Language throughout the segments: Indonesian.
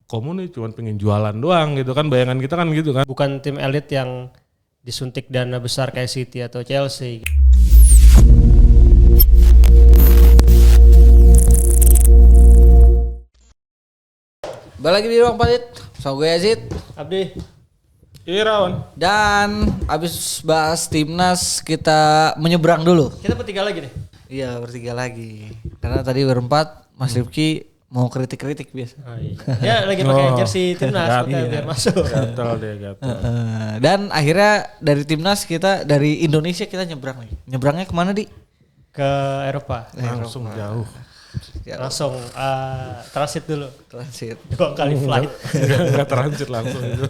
Komo nih cuma pengen jualan doang gitu kan, bayangan kita kan gitu kan. Bukan tim elit yang disuntik dana besar kayak City atau Chelsea. Balik lagi di Ruang Palit sama gue Yazid Abdi. Irawan. dan abis bahas timnas kita menyeberang dulu. Kita bertiga lagi nih. Iya bertiga lagi karena tadi berempat Mas Rifki mau kritik-kritik biasa. Oh, iya. Dia lagi pakai jersey timnas makanya biar masuk. Gatel dia gatel. Dan akhirnya dari timnas kita dari Indonesia kita nyebrang lagi. Nyebrangnya kemana di? Ke Eropa. Langsung jauh. Langsung transit dulu. Transit 2 kali flight. Enggak transit langsung itu.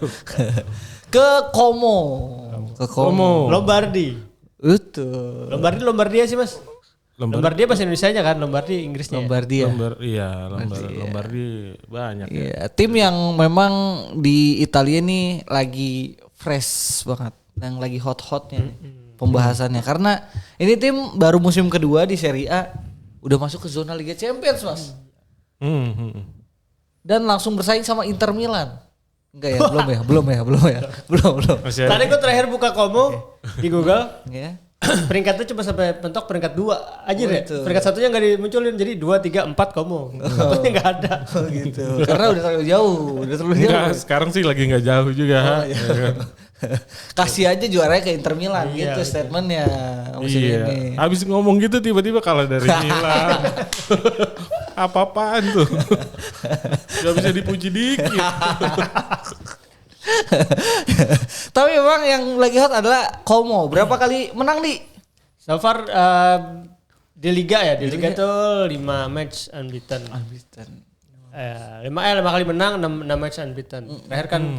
ke Como. Ke Como. Lombardi. Itu. Lombardia sih Mas. Lombardia bahasa Indonesianya kan, Lombardi Inggrisnya. Lombardia. Lombardi banyak. Iya, tim yang memang di Italia nih lagi fresh banget, yang lagi hot-hotnya nih pembahasannya. Karena ini tim baru musim kedua di Serie A udah masuk ke zona Liga Champions, Mas. Dan langsung bersaing sama Inter Milan. Enggak ya, belum ya. Tadi gue terakhir buka Como di Google. Ya. Peringkatnya cuma sampai mentok peringkat 2 aja ya. Itu. Peringkat satunya nggak dimunculin, jadi 2, 3, 4 Como. Satunya nggak ada. Gitu. Karena udah terlalu jauh, Enggak, sekarang sih lagi enggak jauh juga. Kasih aja juaranya ke Inter Milan Iya, gitu betul. statementnya musim ini. Habis ngomong gitu tiba-tiba kalah dari Milan. Apa-apaan tuh? Gak bisa dipuji dikit. Tapi memang yang lagi hot adalah Como. Berapa kali menang di? So far di Liga ya, di Liga tuh 5 match unbeaten. 5 kali menang, 6 match unbeaten.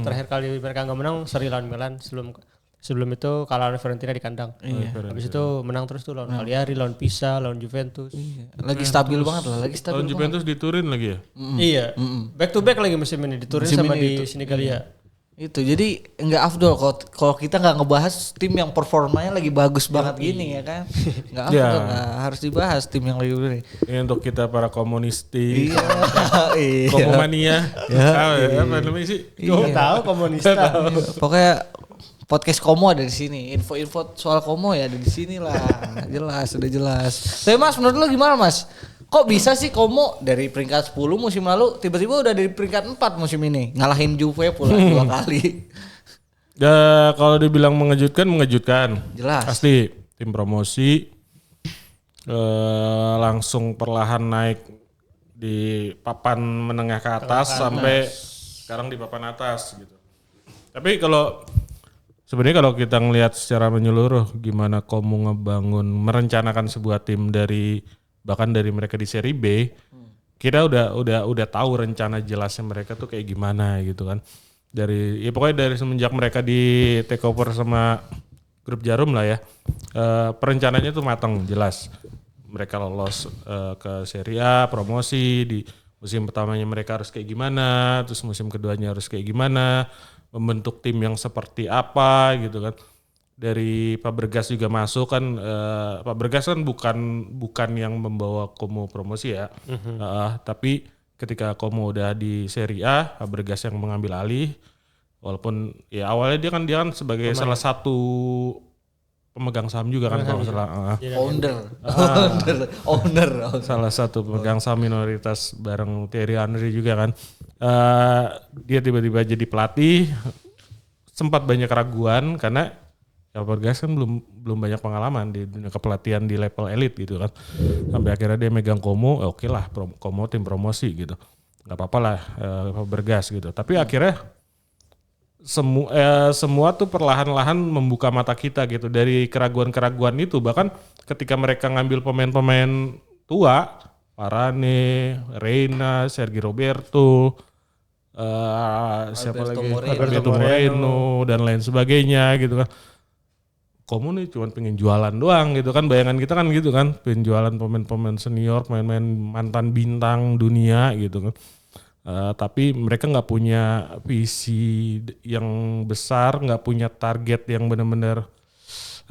Terakhir kali mereka nggak menang seri lawan Milan, sebelum itu kalah lawan Fiorentina di kandang. Habis itu menang terus tuh lawan Cagliari, lawan Pisa, lawan Juventus. Lagi stabil banget lah, lagi stabil Lawan banget. Juventus di Turin lagi ya? Iya. Back to back lagi musim ini di Turin Musim sama ini di Senigalia. Itu jadi enggak afdol kalau kita nggak ngebahas tim yang performanya lagi bagus banget gini ya kan. Enggak afdol, nggak harus dibahas tim yang lagi begini. Ini untuk kita para komunisti, Iya. komomania. Apa namanya sih? Gue tahu komunista. Pokoknya podcast Como ada di sini. Info-info soal Como ya ada di sini lah. Jelas, sudah jelas. Tapi Mas, menurut lo gimana Mas? Kok bisa sih Como dari peringkat 10 musim lalu tiba-tiba udah dari peringkat 4 musim ini? Ngalahin Juve pula 2 kali. Ya kalau dibilang mengejutkan. Jelas. Pasti tim promosi langsung perlahan naik di papan menengah ke atas sampai sekarang di papan atas gitu. Tapi sebenarnya kalau kita ngelihat secara menyeluruh gimana Como ngebangun merencanakan sebuah tim bahkan dari mereka di seri B, kita udah tahu rencana jelasnya mereka tuh kayak gimana gitu kan. Pokoknya dari semenjak mereka di take over sama grup Jarum lah ya, perencanaannya tuh matang jelas. Mereka lolos ke Serie A, promosi di musim pertamanya mereka harus kayak gimana, terus musim keduanya harus kayak gimana, membentuk tim yang seperti apa gitu kan. Dari Fabregas juga masuk kan, Fabregas kan bukan yang membawa Como promosi ya, tapi ketika Como udah di Serie A, Fabregas yang mengambil alih, walaupun ya awalnya dia kan sebagai salah satu pemegang saham juga kan kalau nggak salah, owner, salah satu pemegang saham minoritas bareng Thierry Henry juga kan, dia tiba-tiba jadi pelatih, sempat banyak keraguan karena ya Fabregas kan belum banyak pengalaman di dunia kepelatihan di level elit gitu kan. Sampai akhirnya dia megang Como, oke lah Como tim promosi gitu. Gak apa-apa lah Fabregas gitu. Tapi akhirnya semua tuh perlahan-lahan membuka mata kita gitu. Dari keraguan-keraguan itu bahkan ketika mereka ngambil pemain-pemain tua, Varane, Reina, Sergi Roberto, siapa lagi? Alberto Moreno dan lain sebagainya gitu kan. Como nih cuma pengen jualan doang gitu kan, bayangan kita kan gitu kan, pengen jualan pemain-pemain senior, pemain-pemain mantan bintang dunia gitu kan. Tapi mereka nggak punya visi yang besar, nggak punya target yang benar-benar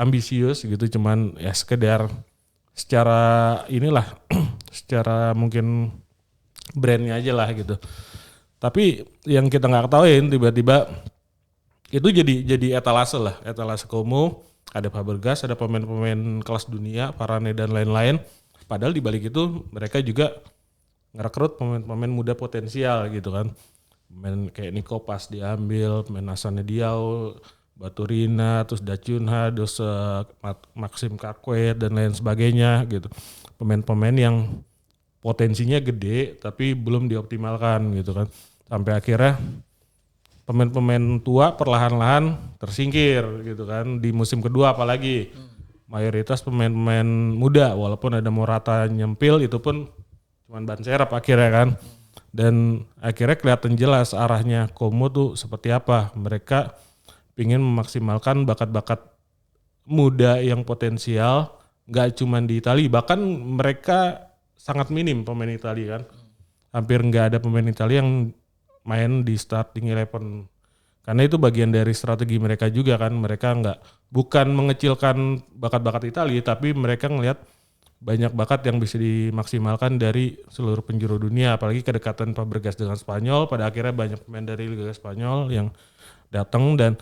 ambisius gitu, cuman ya sekedar secara inilah, secara mungkin brandnya aja lah gitu. Tapi yang kita nggak ketahuin tiba-tiba itu jadi etalase Como, ada Fabregas, ada pemain-pemain kelas dunia, Varane dan lain-lain. Padahal di balik itu mereka juga ngerekrut pemain-pemain muda potensial gitu kan. Pemain kayak Nico Pas diambil, pemain Asane Diao, Baturina, terus Dacunha, terus Maxim Kakwe dan lain sebagainya gitu. Pemain-pemain yang potensinya gede tapi belum dioptimalkan gitu kan. Sampai akhirnya pemain-pemain tua perlahan-lahan tersingkir gitu kan di musim kedua apalagi. Mayoritas pemain-pemain muda walaupun ada Morata nyempil itu pun cuman ban serep akhirnya kan. Dan akhirnya kelihatan jelas arahnya Como tuh seperti apa. Mereka ingin memaksimalkan bakat-bakat muda yang potensial gak cuman di Italia. Bahkan mereka sangat minim pemain Italia kan. Hampir gak ada pemain Italia yang main di starting 11. Karena itu bagian dari strategi mereka juga kan. Mereka bukan mengecilkan bakat-bakat Italia, tapi mereka ngelihat banyak bakat yang bisa dimaksimalkan dari seluruh penjuru dunia. Apalagi kedekatan Fabregas dengan Spanyol, pada akhirnya banyak pemain dari Liga Spanyol yang datang dan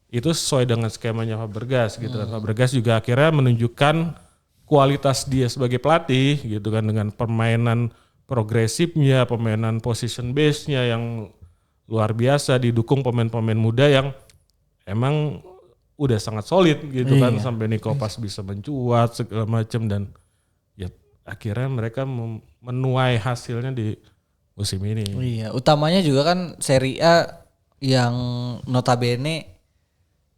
itu sesuai dengan skemanya Fabregas gitu kan. Fabregas juga akhirnya menunjukkan kualitas dia sebagai pelatih gitu kan dengan permainan progresifnya, permainan position base-nya yang luar biasa didukung pemain-pemain muda yang emang udah sangat solid gitu kan sampai Nico Pas bisa mencuat segala macam dan ya akhirnya mereka menuai hasilnya di musim ini. Iya, utamanya juga kan Serie A yang notabene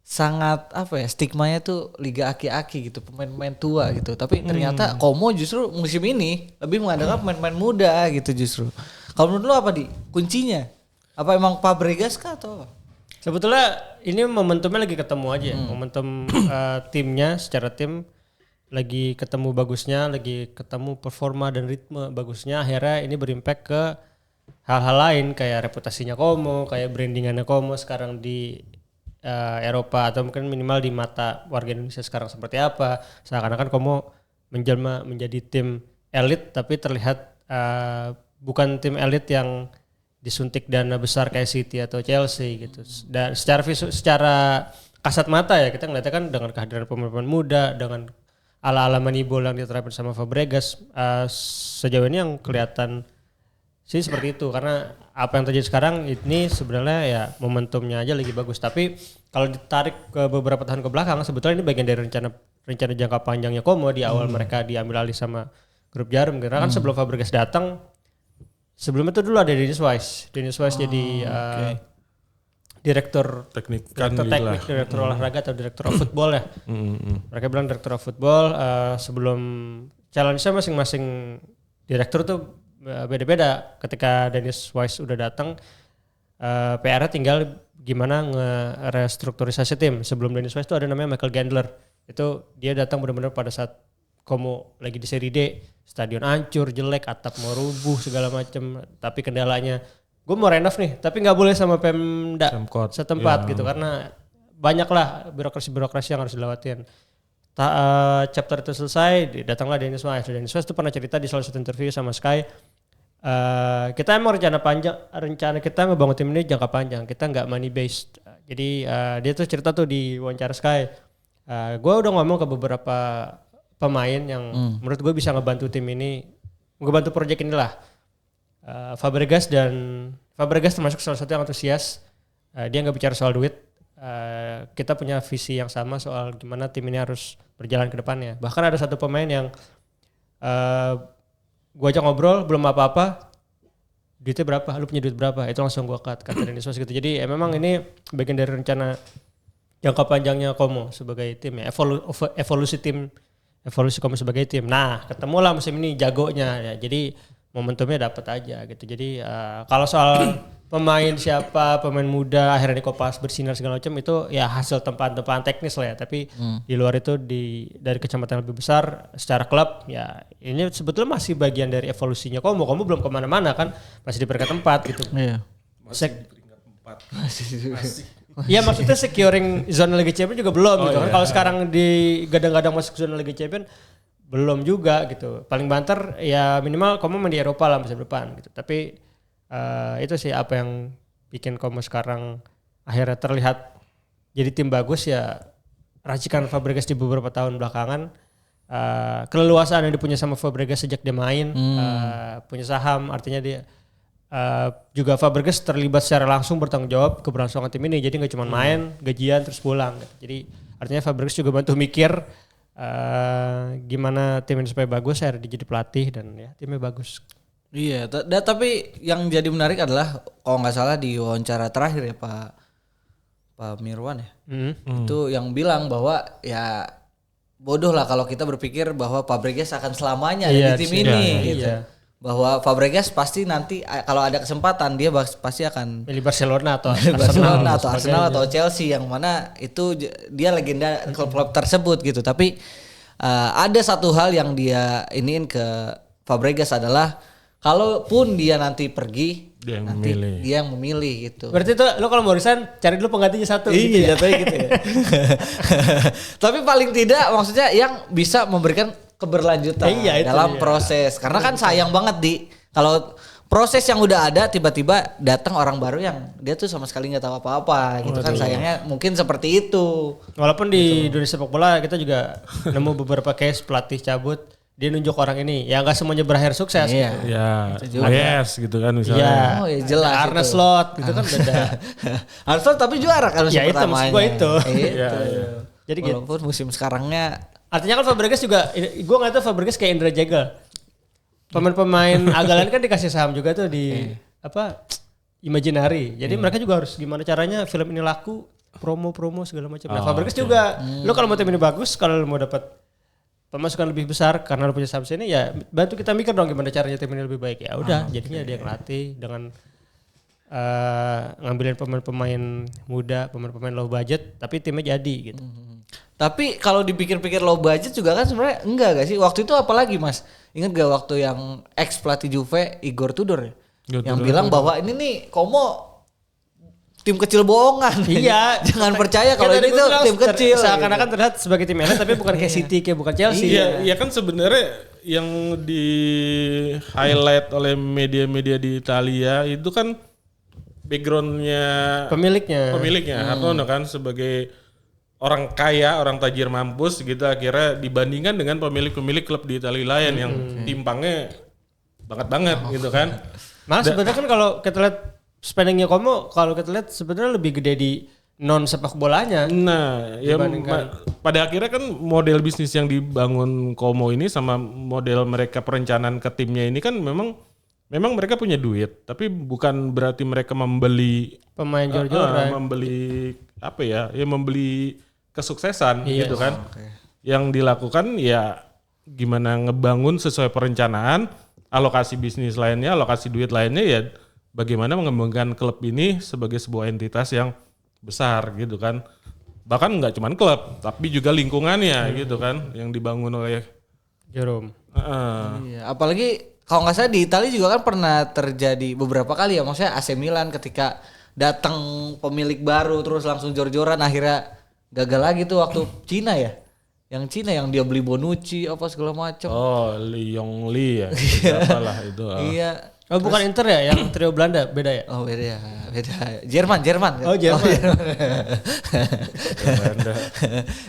sangat stigmanya tuh liga aki-aki gitu, pemain-pemain tua gitu. Tapi ternyata Como justru musim ini lebih mengandalkan pemain-pemain muda gitu justru. Kalau menurut lu apa kuncinya? Apa emang Fabregas kah atau apa? Sebetulnya ini momentumnya lagi ketemu aja. Momentum timnya secara tim lagi ketemu bagusnya, lagi ketemu performa dan ritme bagusnya. Akhirnya ini berimpact ke hal-hal lain kayak reputasinya Como, kayak brandingannya Como sekarang di Eropa atau mungkin minimal di mata warga Indonesia sekarang seperti apa. Seakan-akan Como menjelma menjadi tim elit tapi terlihat bukan tim elit yang disuntik dana besar kayak City atau Chelsea gitu. Dan secara kasat mata ya kita ngeliatnya kan dengan kehadiran pemain-pemain muda, dengan ala-ala Moneyball yang diterapkan sama Fabregas, sejauh ini yang kelihatan sih seperti itu. Karena apa yang terjadi sekarang ini sebenarnya ya momentumnya aja lagi bagus. Tapi kalau ditarik ke beberapa tahun ke belakang sebetulnya ini bagian dari rencana jangka panjangnya Como di awal mereka diambil alih sama grup Jarum. Karena kan sebelum Fabregas datang, sebelum itu dulu ada Dennis Wise. Dennis Wise jadi direktur teknik, direktur olahraga atau direktur of football ya. Mereka bilang direktur of football. Sebelum challenge-nya masing-masing direktur tuh beda-beda. Ketika Dennis Wise udah datang, PR-nya tinggal gimana nge-restrukturisasi tim. Sebelum Dennis Wise itu ada namanya Michael Gandler. Itu dia datang benar-benar pada saat Como lagi di Serie D, stadion hancur, jelek, atap mau rubuh segala macam. Tapi kendalanya, gue mau renov nih, tapi nggak boleh sama Pemda setempat gitu karena banyak lah birokrasi yang harus dilewatin. Chapter itu selesai, datanglah Dennis Wise. Dennis Wise itu pernah cerita di salah satu interview sama Sky. Kita emang rencana kita ngebangun tim ini jangka panjang. Kita nggak money based. Jadi dia tuh cerita tuh di wawancara Sky. Gue udah ngomong ke beberapa pemain yang menurut gue bisa ngebantu tim ini, ngebantu proyek inilah. Fabregas termasuk salah satu yang antusias. Dia nggak bicara soal duit. Kita punya visi yang sama soal gimana tim ini harus berjalan ke depannya. Bahkan ada satu pemain yang gue ajak ngobrol belum apa-apa, duitnya berapa, lu punya duit berapa, itu langsung gue kata Dennis Wise gitu. Jadi memang ini bagian dari rencana jangka panjangnya Como sebagai tim ya, evolusi Como sebagai tim. Nah ketemulah musim ini jagonya ya, jadi momentumnya dapat aja gitu. Jadi kalau soal pemain siapa, pemain muda akhirnya Nico Pas bersinar segala macam itu ya hasil tempaan-tempaan teknis lah ya. Tapi di luar itu dari kacamata yang lebih besar secara klub ya ini sebetulnya masih bagian dari evolusinya Como. Como belum kemana-mana kan, masih di peringkat 4 gitu. Iya. Masih di peringkat 4. Masih. Iya maksudnya securing zona Liga Champions juga belum gitu kan. Kalau sekarang di gadang-gadang masuk zona Liga Champions belum juga gitu. Paling banter ya minimal Como main di Eropa lah musim depan gitu. Tapi itu sih apa yang bikin Como sekarang akhirnya terlihat jadi tim bagus ya, racikan Fabregas di beberapa tahun belakangan. Keleluasaan yang dipunya sama Fabregas sejak dia main, punya saham, artinya dia juga Fabregas terlibat secara langsung bertanggung jawab keberlangsungan tim ini. Jadi nggak cuma main, gajian terus pulang. Gitu. Jadi artinya Fabregas juga bantu mikir gimana tim ini supaya bagus. Akhirnya dia jadi pelatih dan ya timnya bagus. Iya, tapi yang jadi menarik adalah kalau nggak salah di wawancara terakhir ya Pak Mirwan ya, itu yang bilang bahwa ya bodoh lah kalau kita berpikir bahwa Fabregas akan selamanya ada di tim ini gitu. Iya. Bahwa Fabregas pasti nanti kalau ada kesempatan dia pasti akan Milih Barcelona atau Arsenal atau Chelsea, yang mana itu dia legenda klub-klub tersebut gitu. Tapi ada satu hal yang dia iniin ke Fabregas adalah kalaupun dia nanti pergi, dia yang memilih gitu. Berarti itu lo kalau mau resign cari dulu penggantinya satu. Iya, jatuhnya gitu ya. Tapi paling tidak maksudnya yang bisa memberikan keberlanjutan dalam proses. Karena kan sayang banget kalau proses yang udah ada tiba-tiba datang orang baru yang dia tuh sama sekali nggak tahu apa-apa gitu kan, sayangnya mungkin seperti itu. Walaupun di dunia sepak bola kita juga nemu beberapa case pelatih cabut, dia nunjuk orang ini, ya nggak semuanya berakhir sukses. Iya. Ya, yes gitu kan misalnya. Iya. Oh ya jelas. Arne Slot gitu kan beda. Arne Slot tapi juara kan musim pertamanya. Ya itu maksud gue itu. Iya. Jadi walaupun musim sekarangnya. Artinya kan Fabregas juga, gue nggak tahu Fabregas kayak Indra Jegel. Pemain-pemain agak lain kan dikasih saham juga tuh di Imaginary. Jadi mereka juga harus gimana caranya film ini laku, promo segala macam. Nah Fabregas juga, lo kalau mau tim ini bagus, kalau lo mau dapat pemasukan lebih besar karena lo punya saham sini, ya bantu kita mikir dong gimana caranya tim ini lebih baik. Ya udah, jadinya dia ngelatih dengan ngambilin pemain-pemain muda, pemain-pemain low budget, tapi timnya jadi gitu. Tapi kalau dipikir-pikir low budget juga kan sebenarnya enggak gak sih? Waktu itu apalagi Mas? Ingat gak waktu yang ex pelatih Juve Igor Tudor ya? Yang bilang bahwa ini nih Como tim kecil bohongan. Iya, jangan percaya kalau ini tuh tim kecil. Seakan-akan terlihat sebagai tim elit tapi bukan kayak City, kayak bukan Chelsea. Iya kan sebenarnya yang di highlight oleh media-media di Italia itu kan backgroundnya pemiliknya Hartono kan sebagai orang kaya, orang tajir mampus gitu, akhirnya dibandingkan dengan pemilik-pemilik klub di Italia lain yang timpangnya banget gitu kan. Malah sebenarnya kan kalau kita lihat spendingnya Como, kalau kita lihat sebenarnya lebih gede di non sepak bolanya. Nah, ya pada akhirnya kan model bisnis yang dibangun Como ini sama model mereka perencanaan ke timnya ini kan memang mereka punya duit, tapi bukan berarti mereka membeli pemain jor-joran, membeli membeli kesuksesan gitu kan. Yang dilakukan ya gimana ngebangun sesuai perencanaan, alokasi bisnis lainnya, alokasi duit lainnya, ya bagaimana mengembangkan klub ini sebagai sebuah entitas yang besar gitu kan. Bahkan nggak cuma klub, tapi juga lingkungannya gitu kan yang dibangun oleh Jerome. Iya, apalagi kalau nggak salah di Italia juga kan pernah terjadi beberapa kali ya, maksudnya AC Milan ketika datang pemilik baru terus langsung jor-joran, akhirnya gagal lagi tuh waktu Cina ya. Yang Cina yang dia beli Bonucci apa segala macam. Oh, Lee Yong Lee ya. Apalah itu. Iya. Oh, bukan Inter ya, yang trio Belanda, beda ya? Oh, beda. Jerman. Oh, Jerman. Belanda.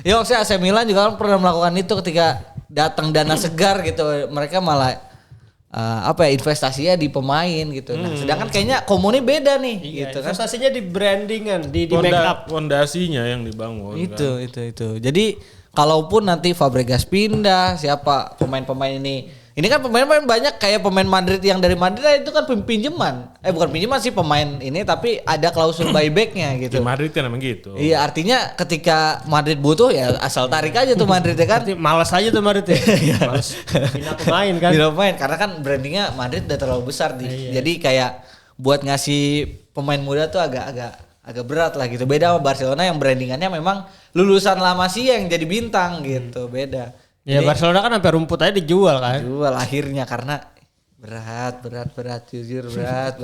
Ya maksudnya AC Milan juga kan pernah melakukan itu ketika datang dana segar gitu. Mereka malah investasinya di pemain gitu. Nah, sedangkan kayaknya Como ini beda nih gitu kan. Investasinya di brandingan, di make up. Fondasinya yang dibangun. Itu. Jadi kalaupun nanti Fabregas pindah, siapa pemain-pemain ini kan pemain-pemain banyak kayak pemain Madrid yang dari Madrid itu kan pinjaman. Bukan pinjaman sih pemain ini, tapi ada klausul buybacknya gitu. Di Madrid kan emang gitu. Iya, artinya ketika Madrid butuh ya asal tarik aja tuh Madrid ya kan. Malas aja tuh Madrid ya. Malas pindah pemain kan. Pindah pemain karena kan brandingnya Madrid udah terlalu besar nih. Jadi kayak buat ngasih pemain muda tuh agak berat lah gitu. Beda sama Barcelona yang brandingannya memang lulusan La Masia yang jadi bintang gitu. Beda. Ya jadi, Barcelona kan sampai rumput aja dijual kan. Dijual akhirnya karena berat jujur berat.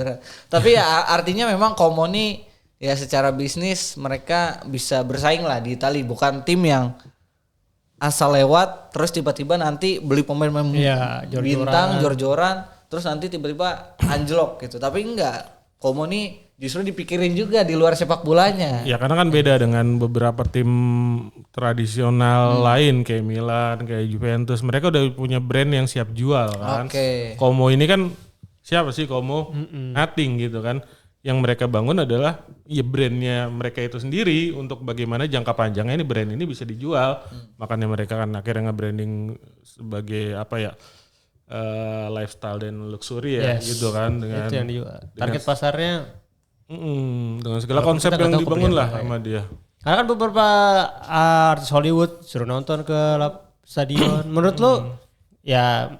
Tapi ya artinya memang Como nih ya secara bisnis mereka bisa bersaing lah di Italia, bukan tim yang asal lewat terus tiba-tiba nanti beli pemain bintang jor-joran terus nanti tiba-tiba anjlok gitu. Tapi enggak. Como nih justru dipikirin juga di luar sepak bolanya. Ya karena kan beda dengan beberapa tim tradisional lain kayak Milan, kayak Juventus. Mereka udah punya brand yang siap jual kan. Oke. Como ini kan siapa sih Como? Nothing gitu kan. Yang mereka bangun adalah ya brandnya mereka itu sendiri untuk bagaimana jangka panjangnya ini brand ini bisa dijual. Makanya mereka kan akhirnya nge-branding sebagai apa ya? Lifestyle dan luxury ya gitu kan dengan itu yang dijual. Target pasarnya dengan segala konsep yang dibangun lah sama dia. karena kan beberapa artis Hollywood suruh nonton ke stadion. Menurut lo ya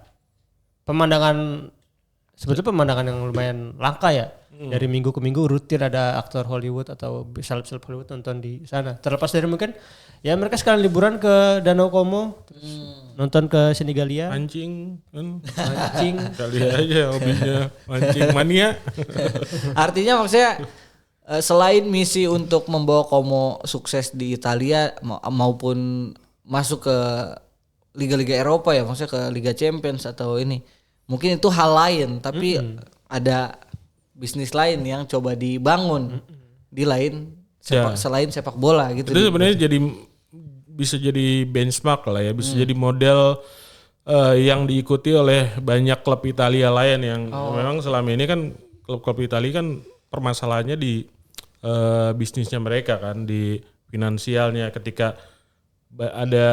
sebetulnya pemandangan yang lumayan langka ya. Dari minggu ke minggu rutin ada aktor Hollywood atau seleb-seleb Hollywood nonton di sana. Terlepas dari mungkin ya mereka sekalian liburan ke Danau Como, nonton ke Senegalia. Mancing kan. Mancing. Kali aja hobinya mancing mania. Artinya maksudnya selain misi untuk membawa Como sukses di Italia maupun masuk ke liga-liga Eropa ya, maksudnya ke Liga Champions atau ini. Mungkin itu hal lain, tapi ada bisnis lain yang coba dibangun di lain selain sepak bola gitu. Itu sebenarnya bisa jadi benchmark lah ya, bisa jadi model yang diikuti oleh banyak klub Italia lain yang memang selama ini kan klub-klub Italia kan permasalahannya di bisnisnya mereka kan, di finansialnya. Ketika ada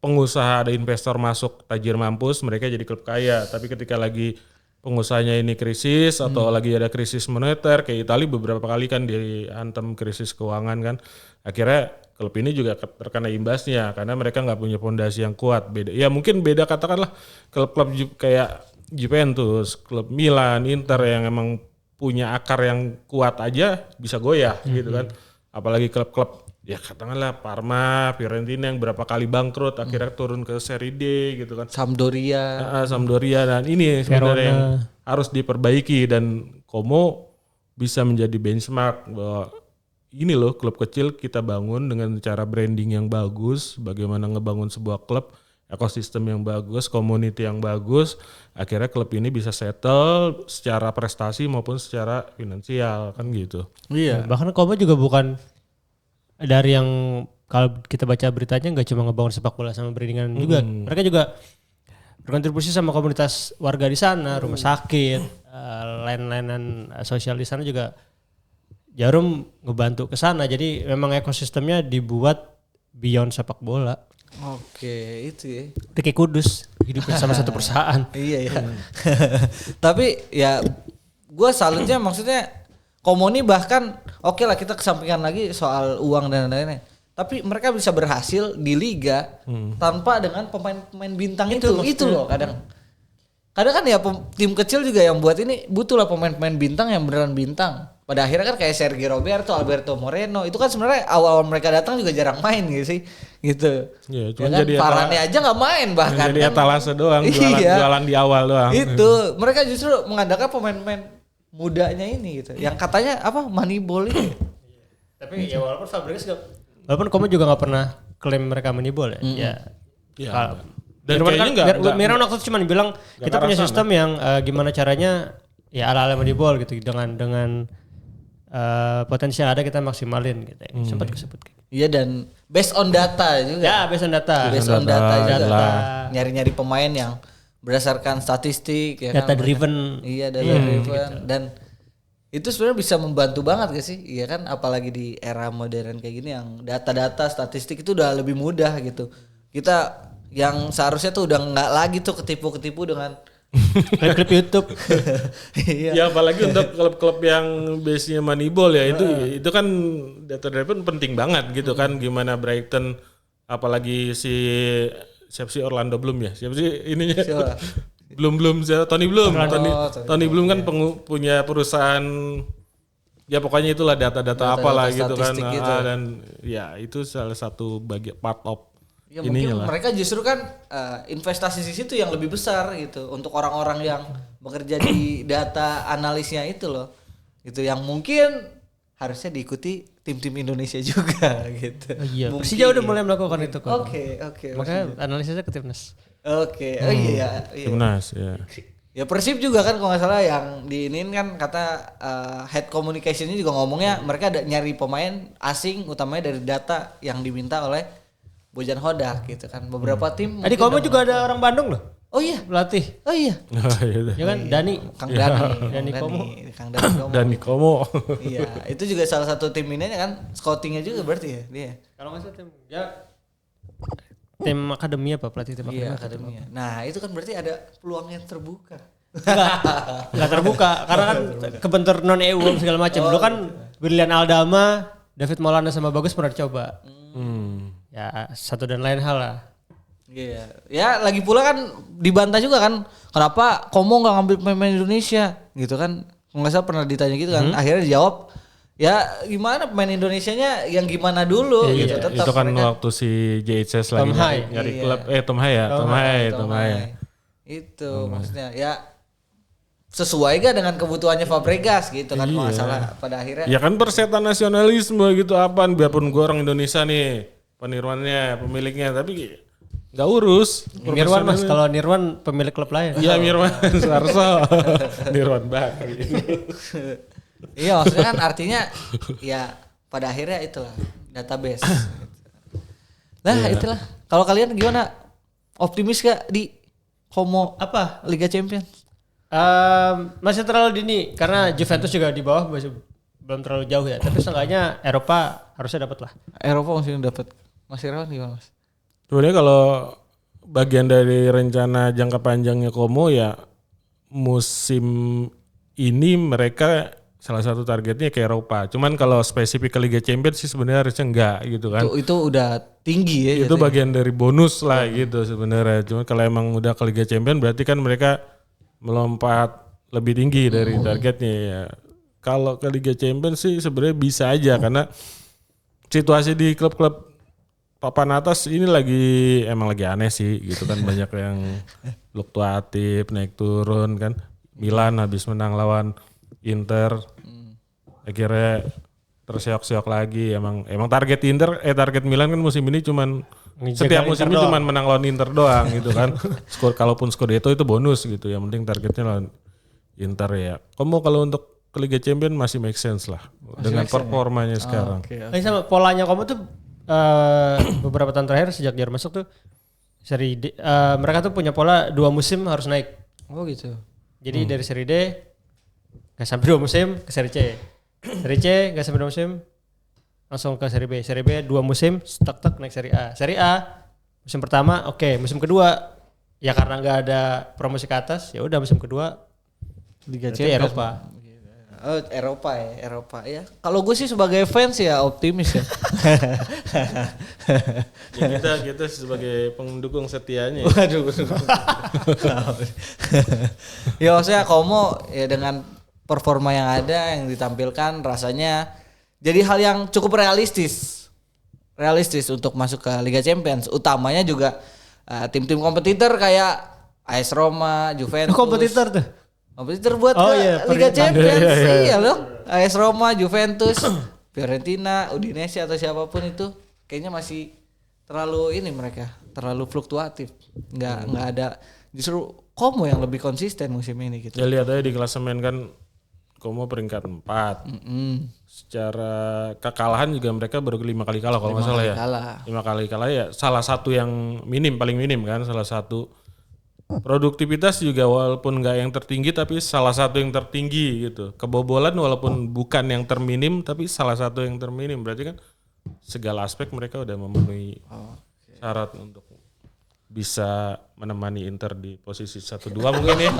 pengusaha, ada investor masuk tajir mampus, mereka jadi klub kaya. Tapi ketika lagi pengusahanya ini krisis atau lagi ada krisis moneter, kayak Italia beberapa kali kan dihantam krisis keuangan kan, akhirnya klub ini juga terkena imbasnya karena mereka nggak punya fondasi yang kuat. Mungkin beda katakanlah klub-klub kayak Juventus, klub Milan, Inter yang emang punya akar yang kuat aja bisa goyah gitu kan, apalagi klub-klub ya katakanlah Parma, Fiorentina yang berapa kali bangkrut akhirnya turun ke Serie D gitu kan. Sampdoria dan ini sebenarnya yang harus diperbaiki, dan Como bisa menjadi benchmark bahwa ini loh klub kecil kita bangun dengan cara branding yang bagus, bagaimana ngebangun sebuah klub, ekosistem yang bagus, community yang bagus, akhirnya klub ini bisa settle secara prestasi maupun secara finansial kan gitu. Iya. Bahkan Como juga bukan dari yang kalau kita baca beritanya nggak cuma ngebangun sepak bola sama brandingan juga, mereka juga berkontribusi sama komunitas warga di sana, rumah sakit, lain-lainan sosial di sana juga Jarum ngebantu ke sana. Jadi memang ekosistemnya dibuat beyond sepak bola. Oke, itu ya. Itu kayak Kudus hidupnya sama satu perusahaan. Iya ya. Tapi ya gue salutnya maksudnya Como ini bahkan oke lah kita kesampingkan lagi soal uang dan lain-lainnya. Tapi mereka bisa berhasil di liga tanpa dengan pemain-pemain bintang itu loh kadang. Kadang kan ya tim kecil juga yang buat ini butuh lah pemain-pemain bintang yang beneran bintang. Pada akhirnya kan kayak Sergio Roberto, Alberto Moreno itu kan sebenarnya awal mereka datang juga jarang main gitu sih. Gitu. Ya, cuma ya kan? jadi Varane aja nggak main bahkan. Jadi kan. etalase doang, jualan di awal doang. Itu mereka justru mengandalkan pemain-pemain mudanya ini gitu. Yang katanya apa Moneyball ini. Tapi ya walaupun Fabregas walaupun Como juga nggak pernah klaim mereka Moneyball ya. Ya. Dan kayaknya Miran waktu itu cuma bilang kita punya sistem yang gimana caranya ya ala-ala Moneyball gitu dengan potensi yang ada kita maksimalin gitu. Sempat disebut. Iya dan based on data juga. Ya, based on data. Based on data juga. Nyari-nyari pemain yang berdasarkan statistik ya data kan, driven. Iya, data driven gitu. Dan itu sebenarnya bisa membantu banget gak sih? Iya kan, apalagi di era modern kayak gini yang data-data statistik itu udah lebih mudah gitu. Kita yang seharusnya tuh udah nggak lagi tuh ketipu dengan klip YouTube. Iya. Ya apalagi untuk klub-klub yang base-nya Moneyball ya itu kan data driven penting banget gitu kan, gimana Brighton apalagi siapa sih Orlando Bloom ya? Siapa sih ininya? Siapa? Tony Bloom. Tony Bloom kan punya perusahaan ya pokoknya itulah data-data apalah gitu kan. Gitu. Dan ya itu salah satu part of ya mungkin ininya lah. Mereka justru kan investasi di situ yang lebih besar gitu untuk orang-orang yang bekerja di data analisnya itu loh. Itu yang mungkin harusnya diikuti tim-tim Indonesia juga gitu. Iya. Persija udah mulai melakukan itu kok. Oke. Makanya analisisnya ke timnas. Oke. Oh iya. Timnas ya. Ya Persib juga kan kalau nggak salah yang diinin kan kata head communication-nya juga ngomongnya mereka ada nyari pemain asing utamanya dari data yang diminta oleh Bojan Hodak gitu kan. Beberapa tim. Tadi Komo juga ada orang Bandung loh. Oh iya. Pelatih. Oh iya. Ya kan Dani. Kang Dani. Dani Komo. Kang Dani Komo. Dani Komo. Iya, itu juga salah satu tim ini kan scoutingnya juga berarti ya dia. Kalau nggak salah tim akademi apa pelatih tim Iya, akademi? akademinya. Nah, itu kan berarti ada peluang yang terbuka. Nggak terbuka karena kan kebentur non EU segala macam. Dulu kan Brilian Aldama, David Maulana sama Bagus pernah coba. Ya satu dan lain hal lah. Iya. Ya, lagi pula kan dibantah juga kan. Kenapa Komo nggak ngambil pemain Indonesia gitu kan? Nggak salah pernah ditanya gitu kan. Akhirnya dijawab, ya gimana pemain Indonesianya yang gimana dulu gitu. Tetap Itu kan mereka- waktu si JHS lagi Tom Hai. nyari Iya. klub. Tom Hai ya? Tom Hai. Itu maksudnya ya sesuai gak dengan kebutuhannya Fabregas gitu kan kalau nggak salah pada akhirnya. Ya kan persetan nasionalisme gitu apaan biarpun gue orang Indonesia nih penirwannya pemiliknya tapi nggak urus. Nirwan mas, kalau Nirwan pemilik klub lain. Iya Mirwan Suarso. Nirwan Bakri. Iya maksudnya kan artinya ya pada akhirnya itulah database. Nah itulah. Kalau kalian gimana? Optimis gak di Komo Apa? Liga Champions? Masih terlalu dini karena Juventus juga di bawah masih belum terlalu jauh ya. Tapi seenggaknya Eropa harusnya dapat lah. Eropa masih dapat. Masih rawan gimana mas? Sebenarnya kalau bagian dari rencana jangka panjangnya Komo ya musim ini mereka salah satu targetnya ke Eropa. Cuman kalau spesifik ke Liga Champions sih sebenarnya harusnya enggak gitu kan. Itu udah tinggi ya. Itu jatuhnya. bagian dari bonus lah gitu sebenarnya. Cuma kalau emang udah ke Liga Champions berarti kan mereka melompat lebih tinggi dari targetnya ya. Kalau ke Liga Champions sih sebenarnya bisa aja karena situasi di klub-klub papan atas ini emang lagi aneh sih gitu kan banyak yang fluktuatif naik turun kan. Milan habis menang lawan Inter akhirnya terseok-seok lagi emang target target Milan kan musim ini cuman setiap musim ini cuman menang lawan Inter doang gitu kan. Kalaupun Scudetto itu bonus gitu. Yang penting targetnya lawan Inter ya. Kamu kalau untuk ke Liga Champions masih make sense lah dengan performanya sekarang. Ini sama polanya kamu tuh beberapa tahun terakhir sejak dia masuk tuh seri D, mereka tuh punya pola 2 musim harus naik. Oh gitu. Jadi dari seri D nggak sampai 2 musim ke seri C. Seri C nggak sampai 2 musim langsung ke seri B. Seri B 2 musim tak naik seri A. Seri A musim pertama oke, musim kedua ya karena nggak ada promosi ke atas ya udah musim kedua Liga berarti Eropa. Oh, Eropa ya. Kalau gue sih sebagai fans ya optimis ya. Ya kita sebagai pendukung setianya. Waduh. Ya maksudnya Komo ya dengan performa yang ada yang ditampilkan rasanya jadi hal yang cukup realistis untuk masuk ke Liga Champions. Utamanya juga tim-tim kompetitor kayak AS Roma, Juventus. Kompetitor tuh. Kompetitor buat Liga peringkat. Champions iya loh. AS Roma, Juventus, Fiorentina, Udinese atau siapapun itu kayaknya masih terlalu terlalu fluktuatif. Nggak ada justru Komo yang lebih konsisten musim ini gitu. Ya lihat aja di klasemen kan Komo peringkat 4. Secara kekalahan juga mereka baru 5 kali kalah kalau nggak salah ya. 5 kali kalah ya salah satu yang paling minim kan salah satu. Produktivitas juga walaupun nggak yang tertinggi tapi salah satu yang tertinggi gitu. Kebobolan walaupun bukan yang terminim tapi salah satu yang terminim. Berarti kan segala aspek mereka udah memenuhi syarat untuk bisa menemani Inter di posisi 1-2 mungkin ya.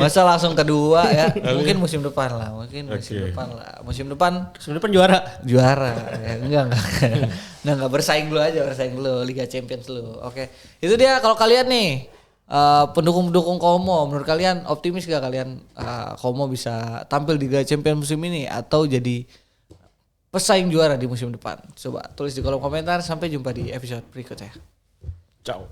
Masa langsung kedua ya. Mungkin musim depan lah. Musim depan Juara. Ya, enggak bersaing dulu Liga Champions dulu. Oke. Itu dia kalau kalian nih pendukung Komo, menurut kalian optimis gak kalian Komo bisa tampil di Liga Champions musim ini atau jadi pesaing juara di musim depan? Coba tulis di kolom komentar. Sampai jumpa di episode berikutnya. Ciao.